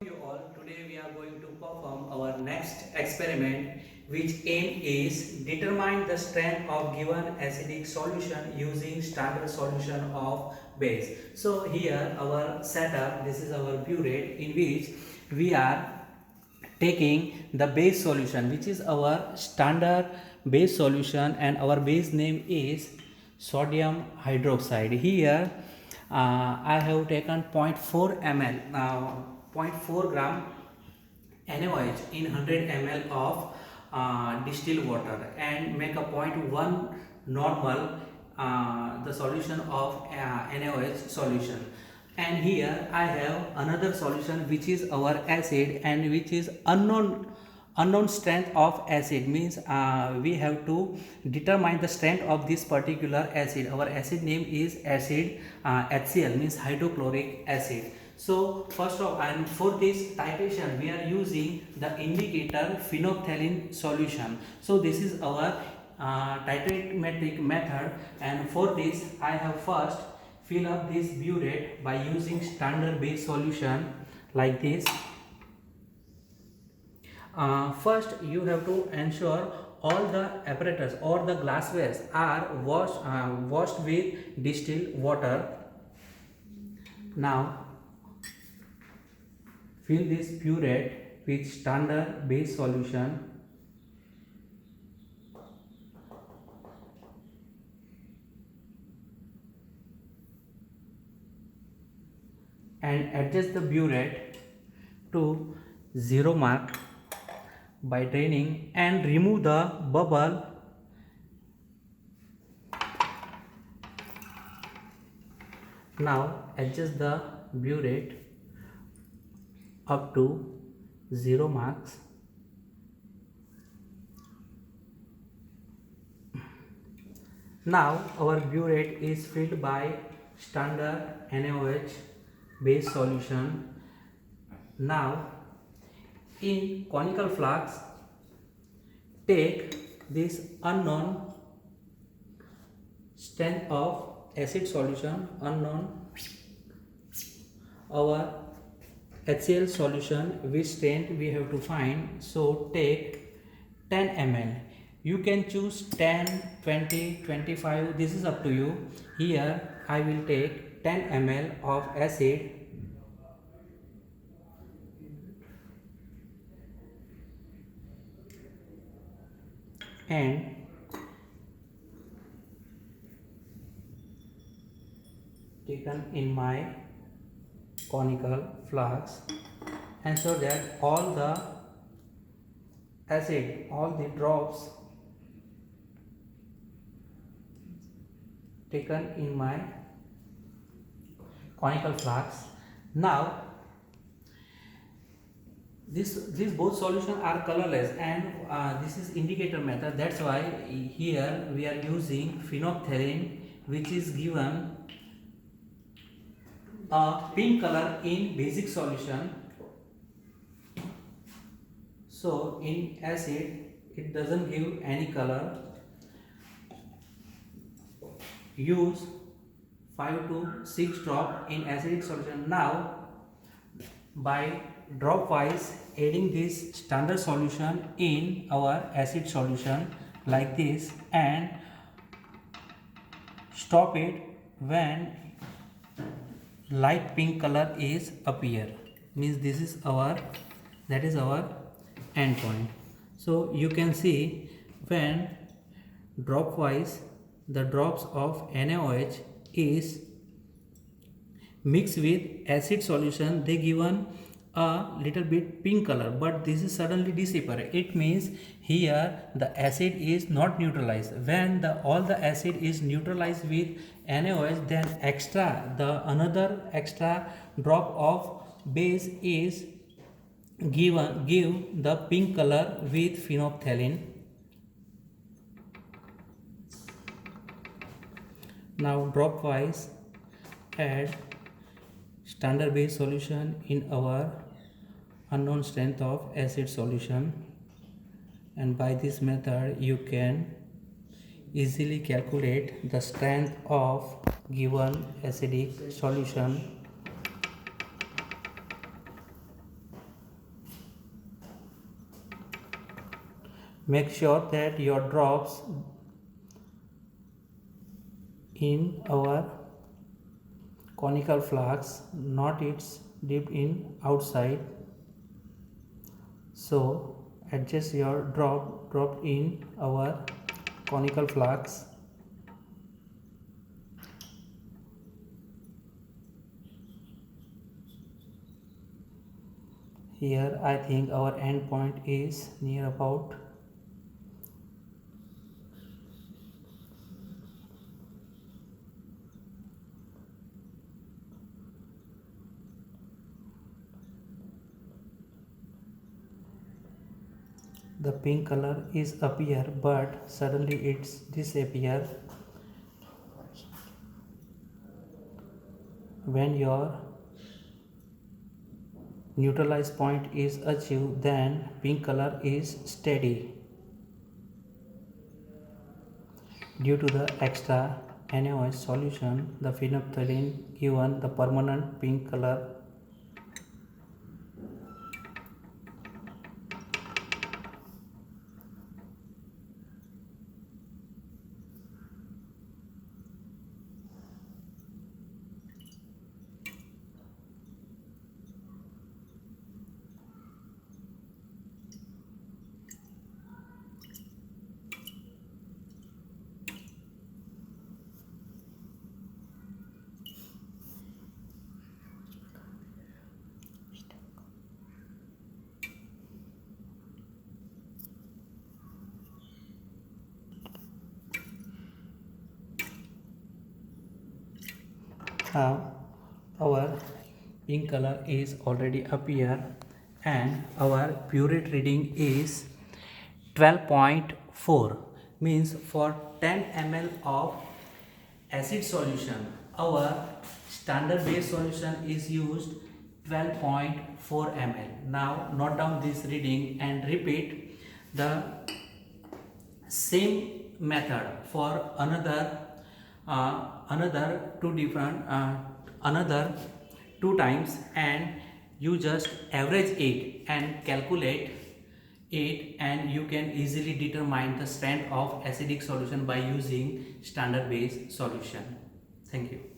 You all, today we are going to perform our next experiment, which aim is determine the strength of given acidic solution using standard solution of base. So here our setup, this is our burette in which we are taking the base solution, which is our standard base solution, and our base name is sodium hydroxide. Here I have taken 0.4 ml, 0.4 gram NaOH in 100 ml of distilled water, and make a zero point 0.1 normal the solution of NaOH solution. And here I have another solution which is our acid, and which is unknown strength of acid, means we have to determine the strength of this particular acid. Our acid name is acid HCl, means hydrochloric acid. So first of all, and for this titration we are using the indicator phenolphthalein solution. So this is our titrametric method, and for this I have first fill up this burette by using standard base solution like this. First you have to ensure all the apparatus or the glasswares are washed with distilled water. Now fill this burette with standard base solution. And adjust the burette to 0 mark by draining and remove the bubble. Now adjust the burette up to 0 marks. Now our burette is filled by standard NaOH base solution. Now in conical flask, take this unknown strength of acid solution, our HCl solution, which strength we have to find. So take 10 ml. You can choose 10, 20, 25, this is up to you. Here I will take 10 ml of acid and taken in my conical flask, and so that all the acid, all the drops taken in my conical flask. Now these both solutions are colorless, and this is indicator method. That's why here we are using phenolphthalein, which is given a pink color in basic solution. So in acid it doesn't give any color. Use 5 to 6 drop in acidic solution. Now by drop wise adding this standard solution in our acid solution like this, and stop it when light pink color is appear, means this is our, that is our end point. So you can see when drop wise the drops of NaOH is mixed with acid solution, they given a little bit pink color, but this is suddenly disappear. It means here the acid is not neutralized. When all the acid is neutralized with NaOH, then another extra drop of base is give the pink color with phenolphthalein. Now drop wise add standard base solution in our unknown strength of acid solution, and by this method you can easily calculate the strength of given acidic solution. Make sure that your drops in our conical flask, not it's dipped in outside. So adjust your drop in our conical flask. Here I think our end point is near about. The pink color is appear, but suddenly it's disappear when your neutralized point is achieved. Then pink color is steady due to the extra NaOH solution. The phenolphthalein given the permanent pink color. Now our pink color is already appear and our purity reading is 12.4, means for 10 ml of acid solution our standard base solution is used 12.4 ml. Now note down this reading and repeat the same method for another two times, and you just average it and calculate it, and you can easily determine the strength of acidic solution by using standard base solution. Thank you.